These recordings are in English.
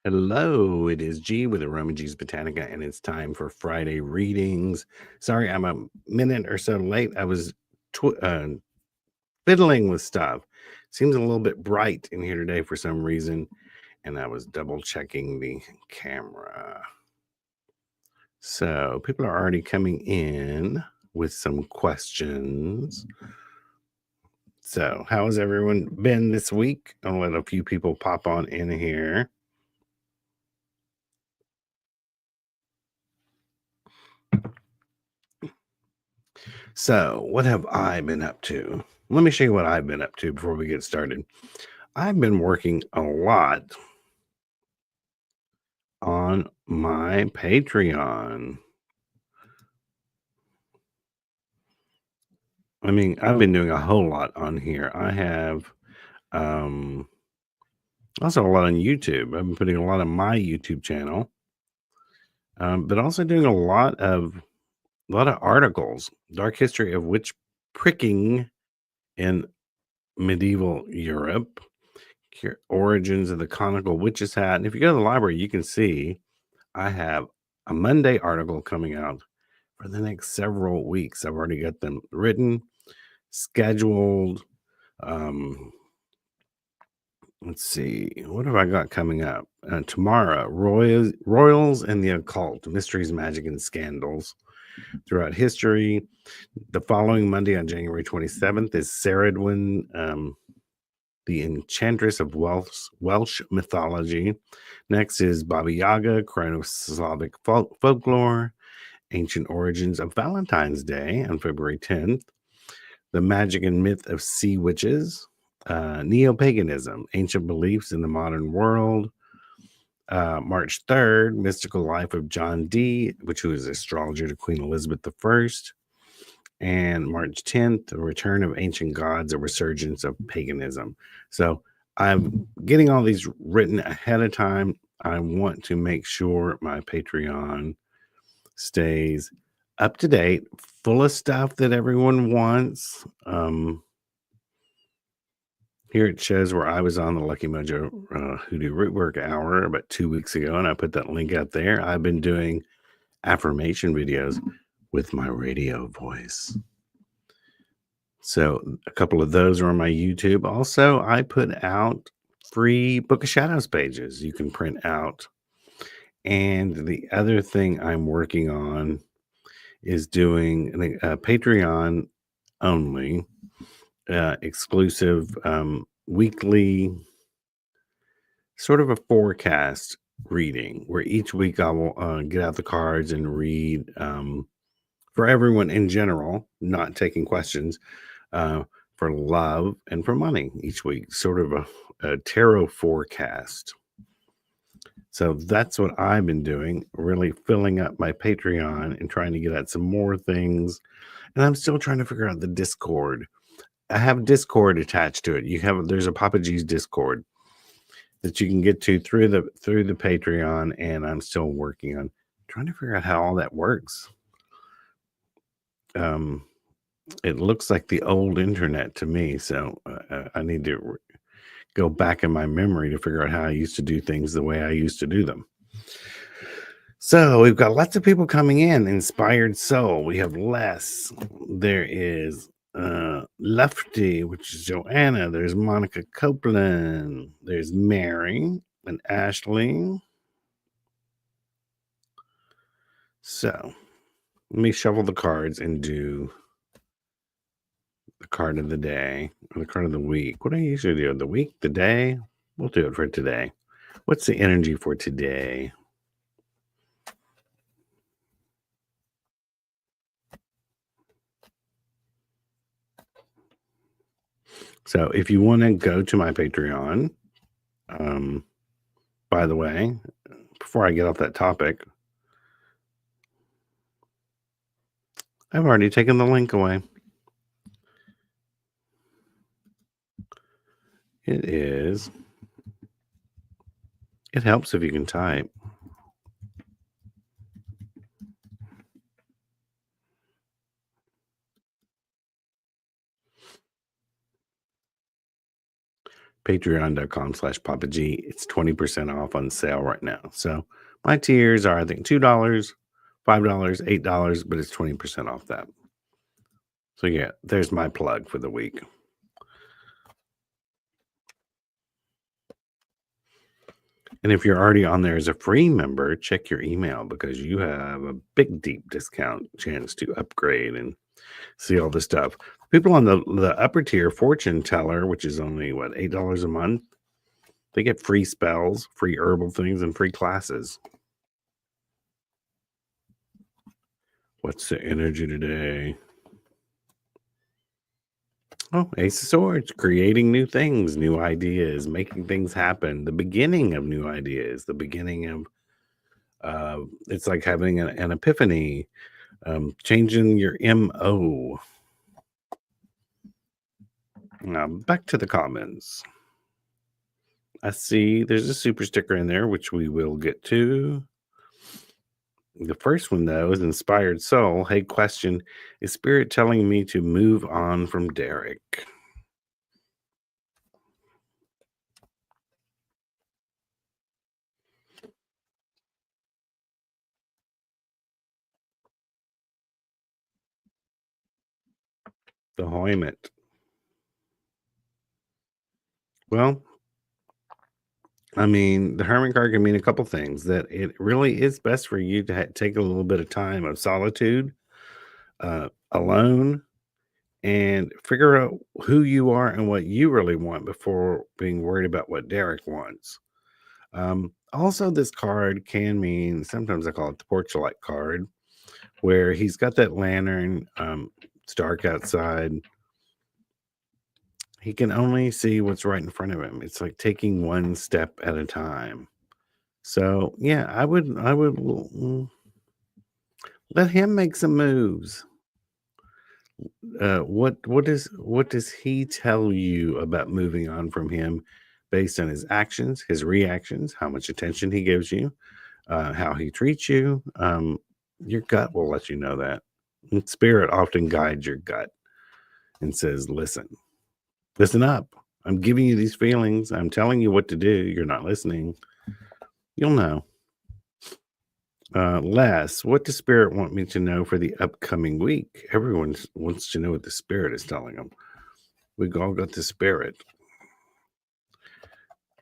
Hello, it is G with aromaG's Botanica, and it's time for Friday readings. Sorry, I'm a minute or so late. I was fiddling with stuff. Seems a little bit bright in here today for some reason, and I was double checking the camera. So people are already coming in with some questions. So, how has everyone been this week? I'll let a few people pop on in here. So, what have I been up to? Let me show you what I've been up to before we get started. I've been working a lot on my Patreon. I mean, I've been doing a whole lot on here. I have um also a lot on YouTube. I've been putting a lot on my YouTube channel, but also doing a lot of articles. Dark history of witch pricking in medieval Europe. Origins of the conical witch's hat. And if you go to the library, you can see I have a Monday article coming out for the next several weeks. I've already got them written, scheduled. Um, let's see, what have I got coming up? Tomorrow, Royals and the Occult, Mysteries, Magic, and Scandals throughout history. The following Monday on January 27th is Saradwin, the Enchantress of Welsh mythology. Next is Baba Yaga, Slavic folklore, ancient origins of Valentine's Day on February 10th, the magic and myth of sea witches, neo-paganism, ancient beliefs in the modern world. March 3rd, mystical life of John Dee, who is astrologer to Queen Elizabeth I. And March 10th, the return of ancient gods, a resurgence of paganism. So I'm getting all these written ahead of time. I want to make sure my Patreon stays up to date, full of stuff that everyone wants. Here it shows where I was on the Lucky Mojo Hoodoo Rootwork Hour about 2 weeks ago, and I put that link out there. I've been doing affirmation videos with my radio voice. So a couple of those are on my YouTube. Also, I put out free Book of Shadows pages you can print out. And the other thing I'm working on is doing a Patreon only exclusive weekly sort of a forecast reading where each week I will get out the cards and read for everyone in general, not taking questions, uh, for love and for money each week, sort of a tarot forecast. So that's what I've been doing, really filling up my Patreon and trying to get at some more things. And I'm still trying to figure out the Discord. I have Discord attached to it. There's a Papa G's Discord that you can get to through the Patreon, and I'm still working on trying to figure out how all that works. It looks like the old internet to me, so I need to go back in my memory to figure out how I used to do things the way I used to do them. So we've got lots of people coming in. Inspired Soul. We have Les. There is Lefty, which is Joanna. There's Monica Copeland. There's Mary and Ashley. So let me shuffle the cards and do the card of the day or the card of the week. What do I usually do? The week, the day? We'll do it for today. What's the energy for today? So if you want to go to my Patreon, by the way, before I get off that topic, I've already taken the link away. It helps if you can type. Patreon.com/Papa G. It's 20% off on sale right now. So my tiers are, I think, $2, $5, $8, but it's 20% off that. So yeah, there's my plug for the week. And if you're already on there as a free member, check your email because you have a big, deep discount chance to upgrade and see all this stuff. People on the upper tier, Fortune Teller, which is only what, $8 a month, they get free spells, free herbal things, and free classes. What's the energy today? Oh, Ace of Swords, creating new things, new ideas, making things happen, the beginning of new ideas, the beginning of it's like having an epiphany, changing your MO. Now, back to the comments. I see there's a super sticker in there, which we will get to. The first one, though, is Inspired Soul. Hey, question. Is Spirit telling me to move on from Derek? The Hoymet. Well, I mean, the Hermit card can mean a couple things. That it really is best for you to take a little bit of time of solitude, alone, and figure out who you are and what you really want before being worried about what Derek wants. Also, this card can mean, sometimes I call it the porch light card, where he's got that lantern. It's dark outside. He can only see what's right in front of him. It's like taking one step at a time. So yeah, I would let him make some moves. What does he tell you about moving on from him based on his actions, his reactions, how much attention he gives you, how he treats you? Your gut will let you know that. And spirit often guides your gut and says, listen up. I'm giving you these feelings. I'm telling you what to do. You're not listening. You'll know. Les, what does Spirit want me to know for the upcoming week? Everyone wants to know what the Spirit is telling them. We all got the Spirit.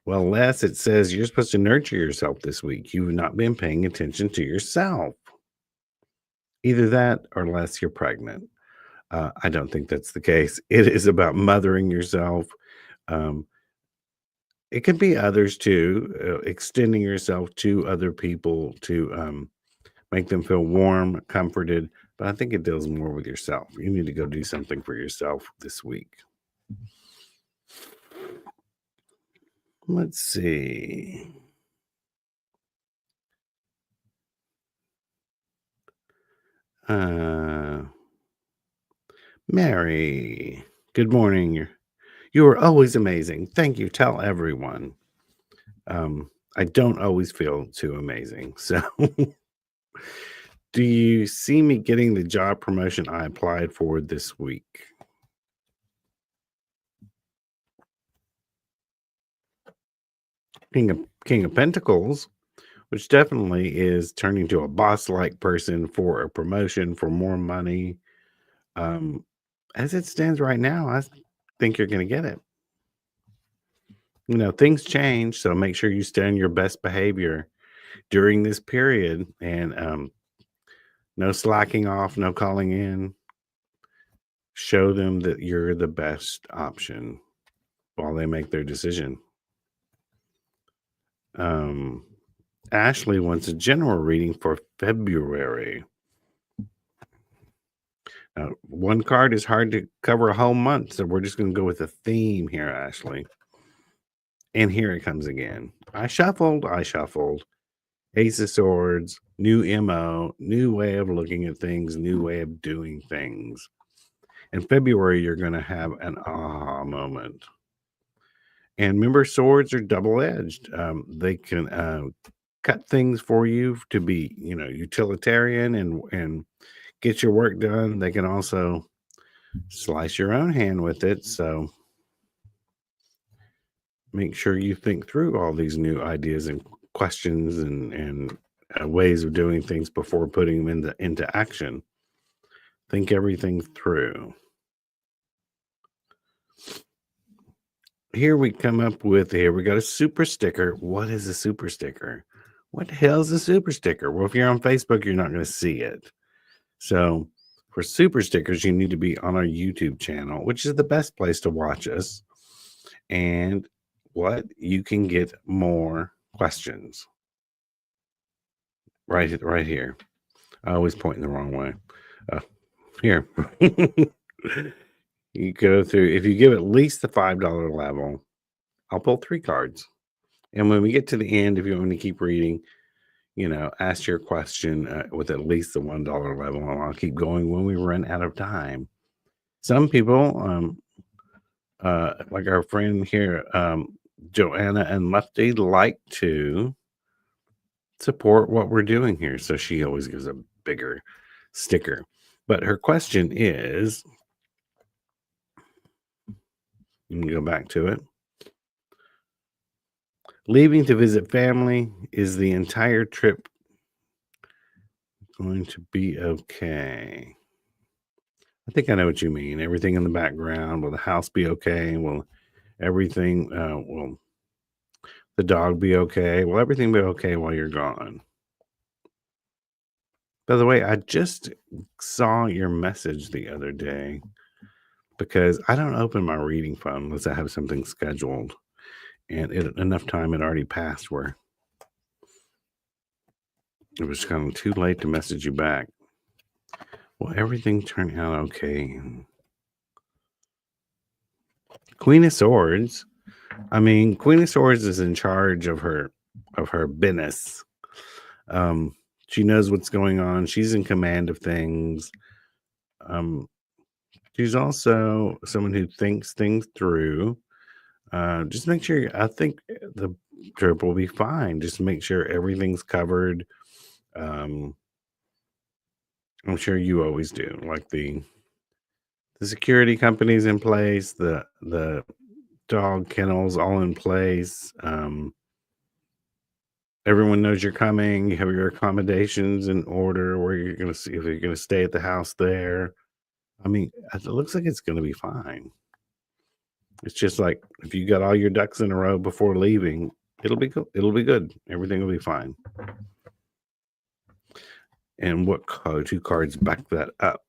Well, Les, it says you're supposed to nurture yourself this week. You've not been paying attention to yourself. Either that or Les, you're pregnant. I don't think that's the case. It is about mothering yourself. Um, it can be others too, extending yourself to other people to make them feel warm, comforted. But I think it deals more with yourself. You need to go do something for yourself this week. Let's see. Mary, good morning. You are always amazing. Thank you. Tell everyone. I don't always feel too amazing. So, do you see me getting the job promotion I applied for this week? King of Pentacles, which definitely is turning to a boss-like person for a promotion, for more money. Um, as it stands right now, I think you're going to get it. Things change, so make sure you stay on your best behavior during this period, and no slacking off, no calling in. Show them that you're the best option while they make their decision. Ashley wants a general reading for February. Now, one card is hard to cover a whole month, so we're just going to go with a theme here, Ashley. And here it comes again. I shuffled. Ace of Swords, new MO, new way of looking at things, new way of doing things. In February, you're going to have an aha moment. And remember, swords are double-edged. They can cut things for you to be, utilitarian and get your work done. They can also slice your own hand with it. So make sure you think through all these new ideas and questions and ways of doing things before putting them into action. Think everything through. Here we come up with here we got a super sticker. What is a super sticker? What the hell is a super sticker? Well, if you're on Facebook, you're not going to see it. So for super stickers, you need to be on our YouTube channel, which is the best place to watch us. And what you can get more questions right here. I always point in the wrong way. Uh, here. You go through, if you give at least the $5 level, I'll pull 3 cards. And when we get to the end, if you want me to keep reading, ask your question with at least the $1 level, and I'll keep going when we run out of time. Some people, like our friend here, Joanna and Lefty, like to support what we're doing here. So she always gives a bigger sticker. But her question is, let me go back to it. Leaving to visit family, is the entire trip going to be okay? I think I know what you mean. Everything in the background. Will the house be okay? Will everything, will the dog be okay? Will everything be okay while you're gone? By the way, I just saw your message the other day because I don't open my reading phone unless I have something scheduled. And enough time had already passed where it was kind of too late to message you back. Will everything turn out okay? Queen of Swords. I mean, Queen of Swords is in charge of her business. She knows what's going on. She's in command of things. She's also someone who thinks things through. Just make sure. I think the trip will be fine. Just make sure everything's covered. I'm sure you always do. Like the security company's in place. The dog kennels all in place. Everyone knows you're coming. You have your accommodations in order. Where you're going to see if you're going to stay at the house there. I mean, it looks like it's going to be fine. It's just like if you got all your ducks in a row before leaving, it'll be good. It'll be good. Everything will be fine. And what 2 cards back that up?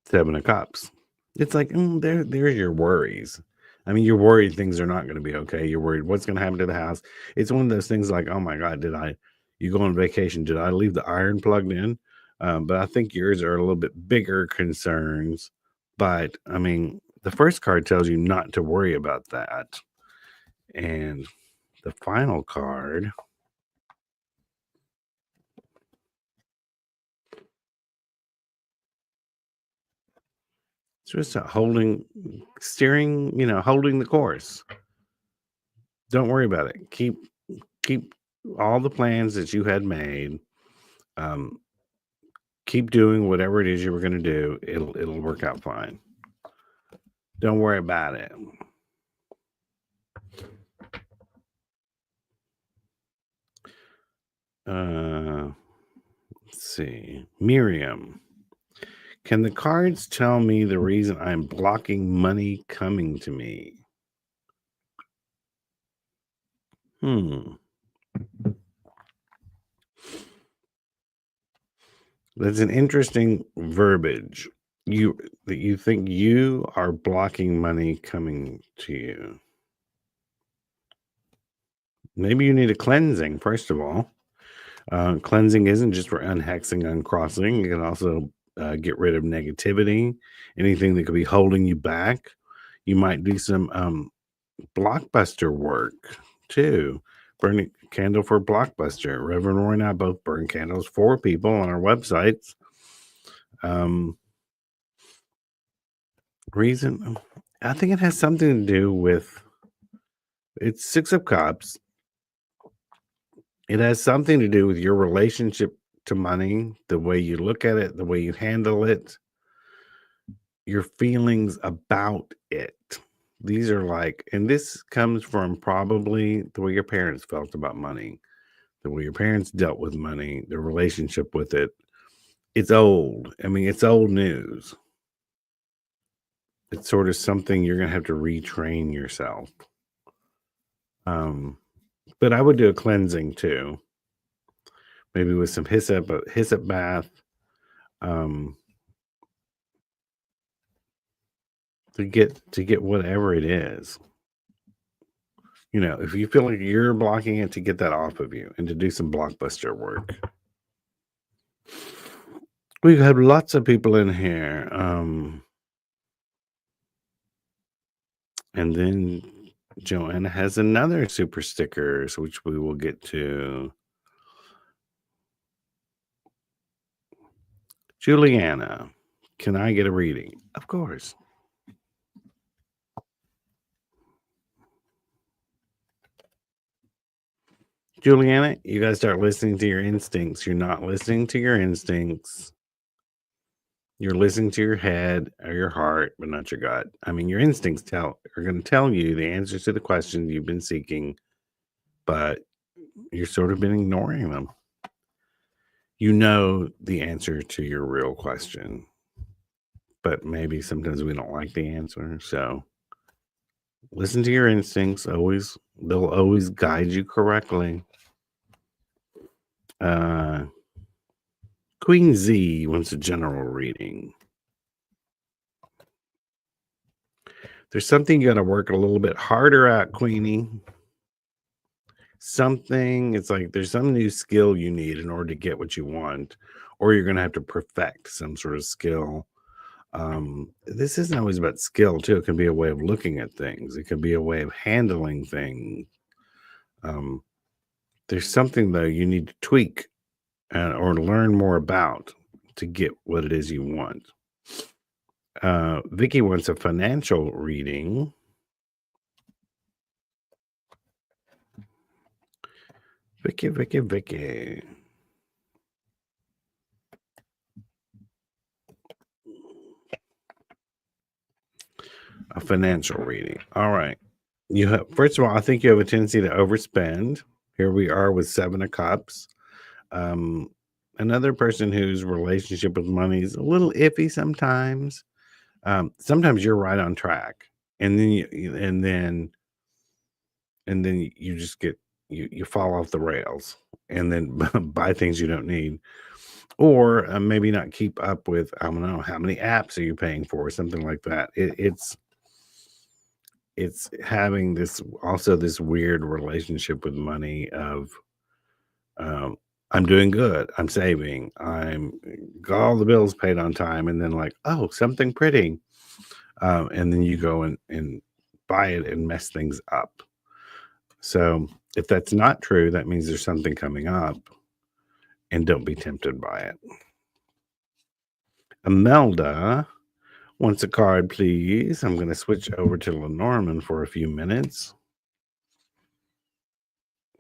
7 of Cups. It's like there's your worries. I mean, you're worried things are not going to be okay. You're worried what's going to happen to the house. It's one of those things like, oh my God, you go on vacation? Did I leave the iron plugged in? But I think yours are a little bit bigger concerns. But I mean, the first card tells you not to worry about that. And the final card, it's just holding the course. Don't worry about it. Keep all the plans that you had made. Keep doing whatever it is you were going to do. It'll work out fine. Don't worry about it. Let's see. Miriam. Can the cards tell me the reason I'm blocking money coming to me? That's an interesting verbiage. That you think you are blocking money coming to you. Maybe you need a cleansing, first of all. Cleansing isn't just for unhexing, uncrossing. You can also get rid of negativity, anything that could be holding you back. You might do some blockbuster work too. Burn a candle for Blockbuster. Reverend Roy and I both burn candles for people on our websites. Reason, I think it has something to do with, it's 6 of Cups. It has something to do with your relationship to money, the way you look at it, the way you handle it. your feelings about it. These are like, and this comes from probably the way your parents felt about money, the way your parents dealt with money, their relationship with it. It's old. I mean, it's old news. It's sort of something you're gonna have to retrain yourself. Um, but I would do a cleansing too, maybe with some hyssop, a hyssop bath, um, to get whatever it is. If you feel like you're blocking it, to get that off of you and to do some blockbuster work. We have lots of people in here. And then Joanna has another super stickers, which we will get to. Juliana, can I get a reading? Of course. Juliana, you got to start listening to your instincts. You're not listening to your instincts. You're listening to your head or your heart, but not your gut. I mean, your instincts are going to tell you the answers to the questions you've been seeking, but you've sort of been ignoring them. You know the answer to your real question, but maybe sometimes we don't like the answer. So listen to your instincts. They'll always guide you correctly. Uh, Queen Z wants a general reading. There's something you got to work a little bit harder at, Queenie. It's like there's some new skill you need in order to get what you want, or you're going to have to perfect some sort of skill. This isn't always about skill, too. It can be a way of looking at things, it can be a way of handling things. Um, there's something, though, you need to tweak or learn more about to get what it is you want. Vicky wants a financial reading. Vicky. A financial reading. All right. First of all, I think you have a tendency to overspend. Here we are with 7 of Cups. Another person whose relationship with money is a little iffy sometimes. Sometimes you're right on track, and then you just get you fall off the rails, and then buy things you don't need, or maybe not keep up with, I don't know, how many apps are you paying for, or something like that. It's having this weird relationship with money of, um, I'm doing good, I'm saving, I'm got all the bills paid on time, and then like, oh, something pretty, and then you go and buy it and mess things up. So if that's not true, that means there's something coming up, and don't be tempted by it. Imelda wants a card, please. I'm going to switch over to Lenormand for a few minutes.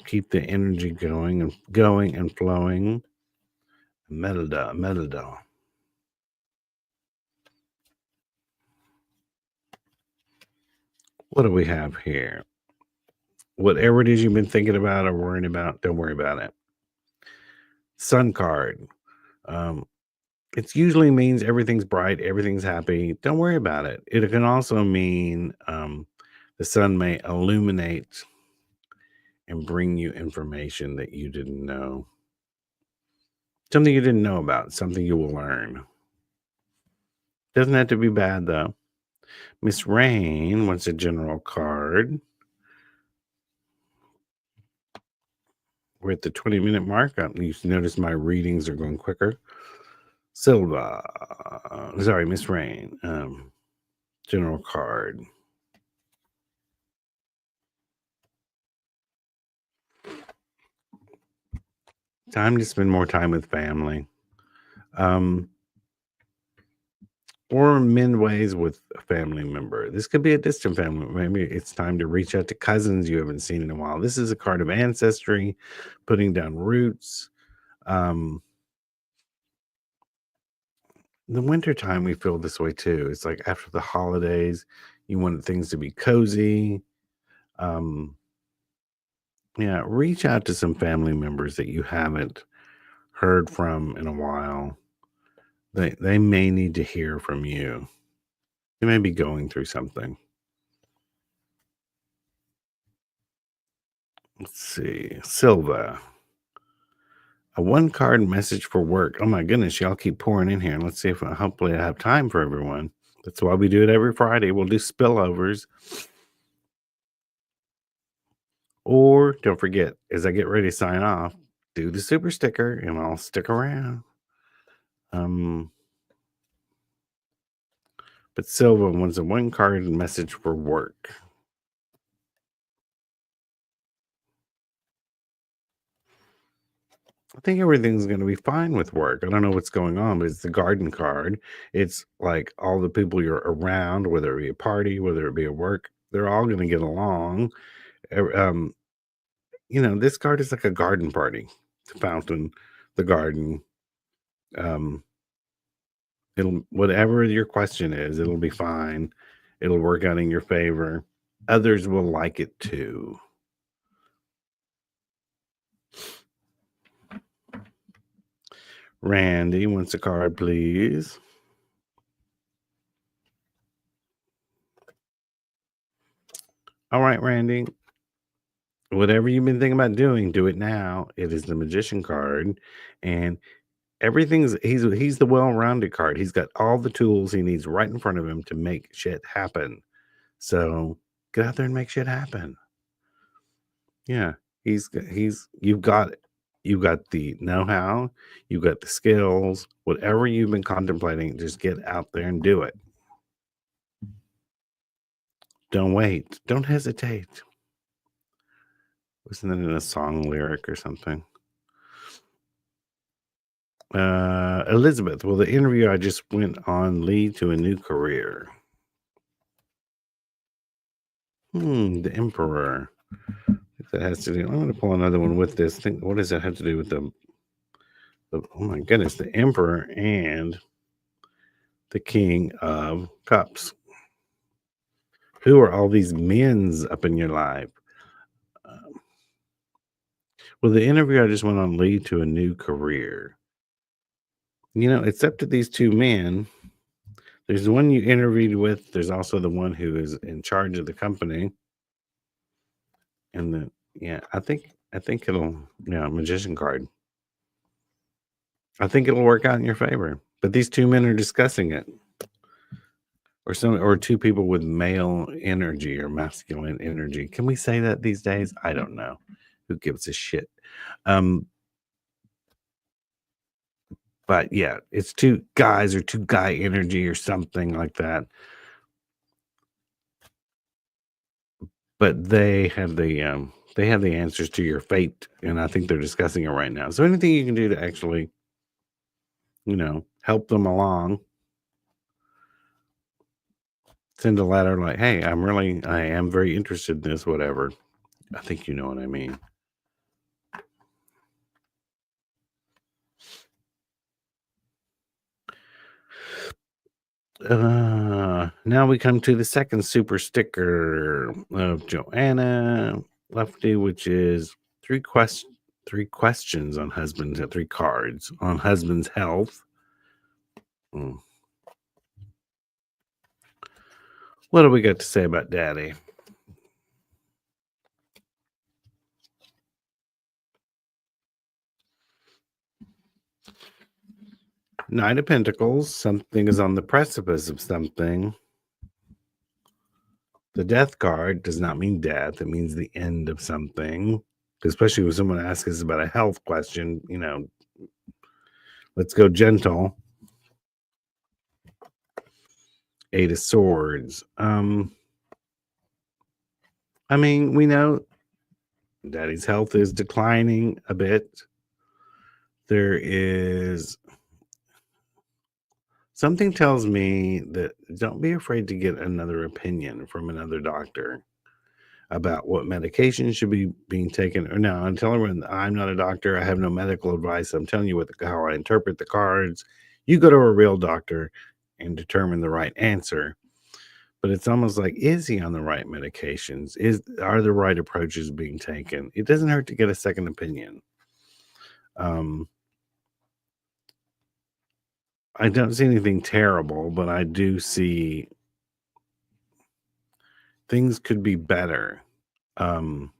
Keep the energy going and flowing. Imelda. What do we have here? Whatever it is you've been thinking about or worrying about, don't worry about it. Sun card. It usually means everything's bright, everything's happy. Don't worry about it. It can also mean the sun may illuminate and bring you information that you didn't know. Something you didn't know about, something you will learn. Doesn't have to be bad, though. Miss Rain wants a general card. We're at the 20-minute mark. You notice my readings are going quicker. Silva. Sorry, Miss Rain. General card. Time to spend more time with family. Or mend ways with a family member. This could be a distant family. Maybe it's time to reach out to cousins you haven't seen in a while. This is a card of ancestry, putting down roots. The wintertime, we feel this way too. It's like after the holidays, you want things to be cozy. Um, yeah, reach out to some family members that you haven't heard from in a while. They may need to hear from you. They may be going through something. Let's see. Silva. A one card message for work. Oh my goodness, y'all keep pouring in here. Let's see if hopefully I have time for everyone. That's why we do it every Friday. We'll do spillovers. Or don't forget, as I get ready to sign off, do the super sticker and I'll stick around. Um, but Silva wants a one card message for work. I think everything's going to be fine with work. I don't know what's going on, but it's the garden card. It's like all the people you're around, whether it be a party, whether it be a work, they're all going to get along. Um, this card is like a garden party, the fountain, the garden. Um, it'll whatever your question is, it'll be fine. It'll work out in your favor. Others will like it too. Randy wants a card, please. All right, Randy. Whatever you've been thinking about doing, do it now. It is the magician card, and everything's he's the well-rounded card. He's got all the tools he needs right in front of him to make shit happen. So get out there and make shit happen. Yeah, he's you've got it. You've got the know-how, you've got the skills, whatever you've been contemplating, just get out there and do it. Don't wait. Don't hesitate. Wasn't that in a song lyric or something? Elizabeth, will the interview I just went on lead to a new career? The Emperor. If that has to do, I'm going to pull another one with this. Think, what does that have to do with oh my goodness, the Emperor and the King of Cups? Who are all these men's up in your life? Um, will the interview I just went on lead to a new career? It's up to these two men. There's the one you interviewed with. There's also the one who is in charge of the company. And I think it'll, magician card. I think it'll work out in your favor. But these two men are discussing it. Or two people with male energy or masculine energy. Can we say that these days? I don't know. Who gives a shit? But yeah, it's two guys or two guy energy or something like that. But they have the answers to your fate, and I think they're discussing it right now. So anything you can do to actually, help them along, send a letter like, "Hey, I am very interested in this, whatever." I think you know what I mean. Now we come to the second super sticker of Joanna Lefty, which is three questions on husband's three cards on husband's health. Mm. What do we got to say about daddy? Knight of Pentacles. Something is on the precipice of something. The death card does not mean death. It means the end of something. Especially when someone asks us about a health question, let's go gentle. Eight of Swords. We know daddy's health is declining a bit. There is something tells me that don't be afraid to get another opinion from another doctor about what medication should be being taken. Or no, I'm telling everyone I'm not a doctor. I have no medical advice. I'm telling you how I interpret the cards. You go to a real doctor and determine the right answer. But it's almost like, is he on the right medications? Are the right approaches being taken? It doesn't hurt to get a second opinion. Um, I don't see anything terrible, but I do see things could be better. Um,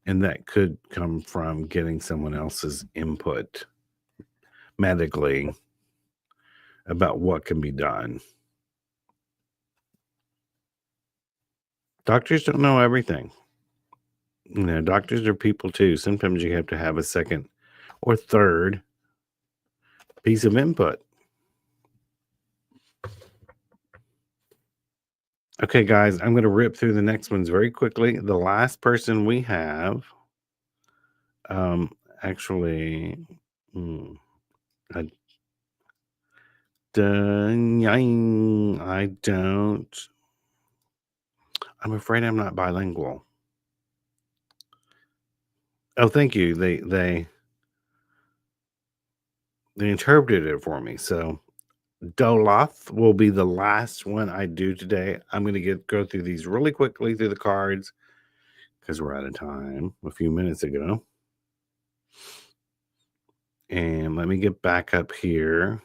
and that could come from getting someone else's input medically about what can be done. Doctors don't know everything. Doctors are people too. Sometimes you have to have a second or third piece of input. Okay, guys, I'm going to rip through the next ones very quickly. The last person we have, um, actually, I, I don't. I'm afraid I'm not bilingual. Oh, thank you. They interpreted it for me. So Doloth will be the last one I do today. I'm going to go through these really quickly through the cards because we're out of time a few minutes ago. And let me get back up here.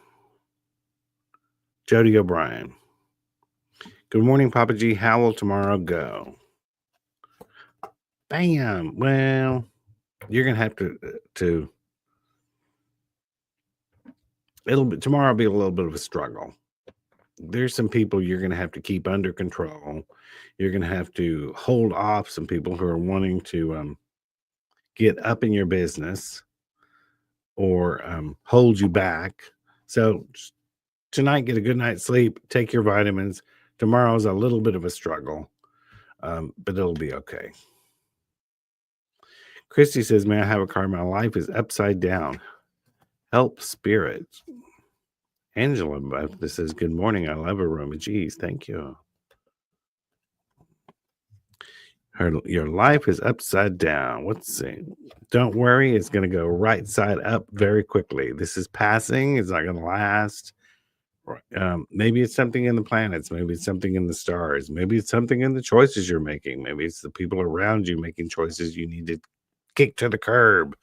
Jody O'Brien. Good morning, Papa G. How will tomorrow go? Bam. Well, you're gonna have to. Tomorrow will be a little bit of a struggle. There's some people you're gonna have to keep under control. You're gonna have to hold off some people who are wanting to get up in your business or hold you back. So tonight, get a good night's sleep. Take your vitamins. Tomorrow's a little bit of a struggle, but it'll be okay. Christy says, "May I have a card? My life is upside down. Help spirits." Angela this says, "Good morning. I love aromaG's. Thank you." Your life is upside down. What's see? Don't worry, it's going to go right side up very quickly. This is passing. It's not going to last. Maybe it's something in the planets. Maybe it's something in the stars. Maybe it's something in the choices you're making. Maybe it's the people around you making choices you need to kick to the curb.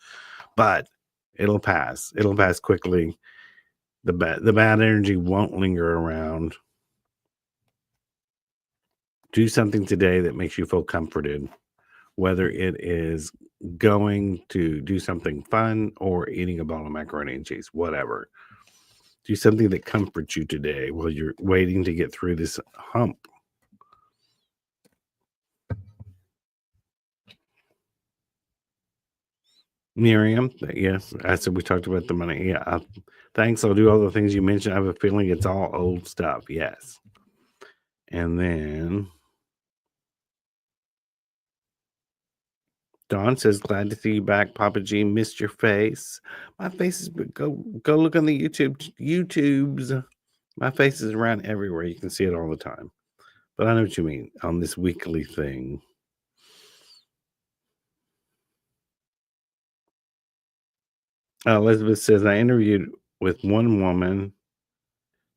But it'll pass. It'll pass quickly. The bad energy won't linger around. Do something today that makes you feel comforted, whether it is going to do something fun or eating a bowl of macaroni and cheese, whatever. Do something that comforts you today while you're waiting to get through this hump. Miriam, yes, I said we talked about the money. Yeah, thanks. I'll do all the things you mentioned. I have a feeling it's all old stuff. Yes. And then Dawn says, "Glad to see you back, Papa G. Missed your face. My face is go look on the YouTubes. My face is around everywhere. You can see it all the time. But I know what you mean on this weekly thing." Elizabeth says, "I interviewed with one woman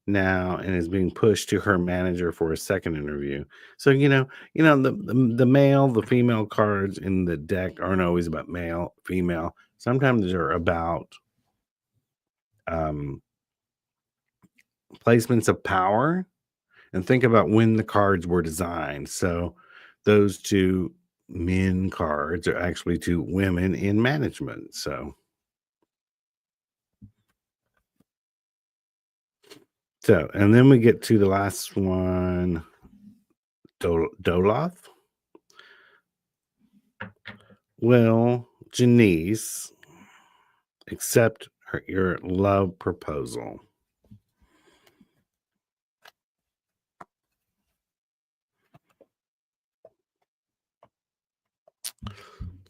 now and is being pushed to her manager for a second interview." So the male, the female cards in the deck aren't always about male, female. Sometimes they're about um, placements of power. And think about when the cards were designed. So those two men cards are actually two women in management. So and then we get to the last one, Doloth. Will Janice accept your love proposal?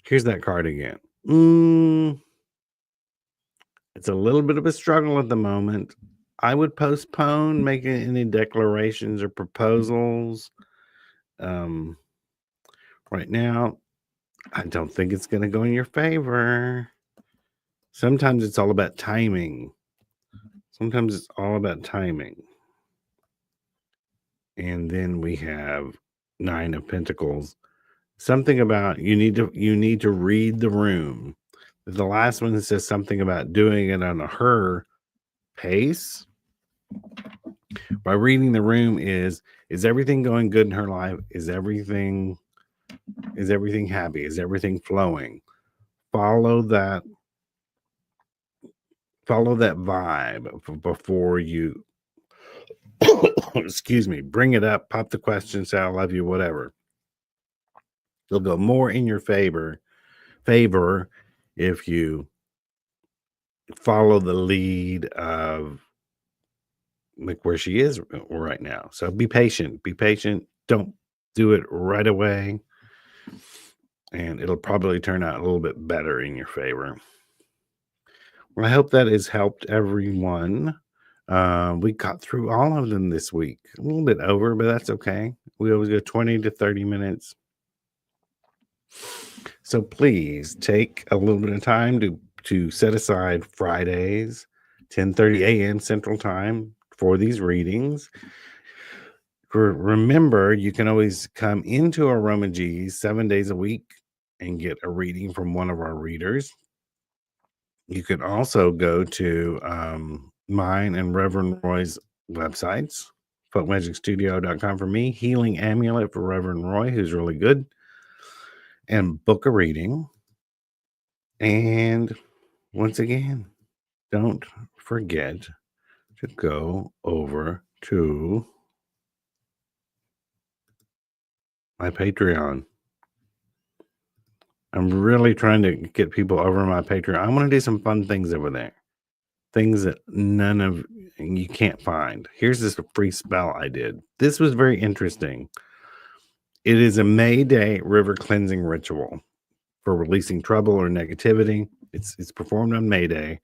Here's that card again. It's a little bit of a struggle at the moment. I would postpone making any declarations or proposals. Right now, I don't think it's going to go in your favor. Sometimes it's all about timing. Sometimes it's all about timing. And then we have Nine of Pentacles. Something about you need to read the room. The last one that says something about doing it on her pace. By reading the room is everything going good in her life? Is everything happy? Is everything flowing? Follow that vibe before you excuse me, bring it up, pop the question, say I love you, whatever. It'll go more in your favor if you follow the lead of like where she is right now. So be patient. Be patient. Don't do it right away. And it'll probably turn out a little bit better in your favor. Well, I hope that has helped everyone. We got through all of them this week. A little bit over, but that's okay. We always go 20 to 30 minutes. So please take a little bit of time to set aside Fridays, 10:30 a.m. Central Time for these readings. Remember, you can always come into aromaG's 7 days a week and get a reading from one of our readers. You could also go to mine and Reverend Roy's websites, folkmagicstudio.com for me, Healing Amulet for Reverend Roy, who's really good, and book a reading. And once again, don't forget to go over to my Patreon. I'm really trying to get people over my Patreon. I want to do some fun things over there. Things that none of you can't find. Here's this free spell I did. This was very interesting. It is a May Day river cleansing ritual for releasing trouble or negativity. It's performed on May Day.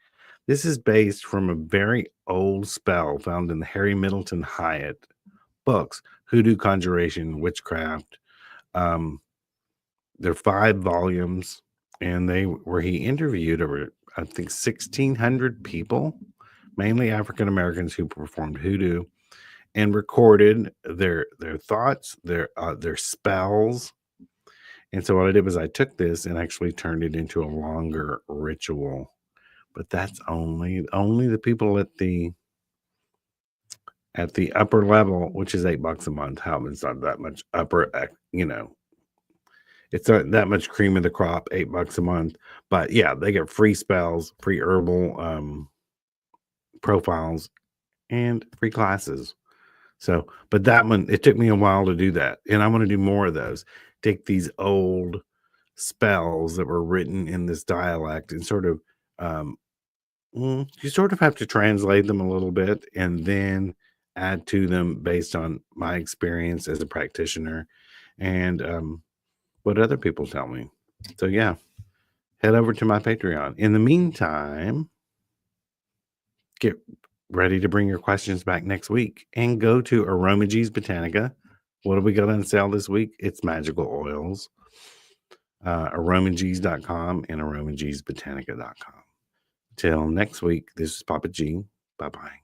This is based from a very old spell found in the Harry Middleton Hyatt books, Hoodoo Conjuration, Witchcraft. They're 5 volumes, and where he interviewed over, I think, 1,600 people, mainly African Americans who performed hoodoo, and recorded their thoughts, their spells. And so what I did was I took this and actually turned it into a longer ritual. But that's only the people at the upper level, which is $8 a month. How it's not that much it's not that much cream of the crop, $8 a month. But yeah, they get free spells, free herbal profiles, and free classes. So, but that one, it took me a while to do that. And I want to do more of those. Take these old spells that were written in this dialect and sort of, you sort of have to translate them a little bit and then add to them based on my experience as a practitioner and what other people tell me. So, yeah, head over to my Patreon. In the meantime, get ready to bring your questions back next week and go to aromaG's Botanica. What have we got on sale this week? It's magical oils, aromaG's.com and aromaG'sbotanica.com. Till next week, this is Papa G. Bye-bye.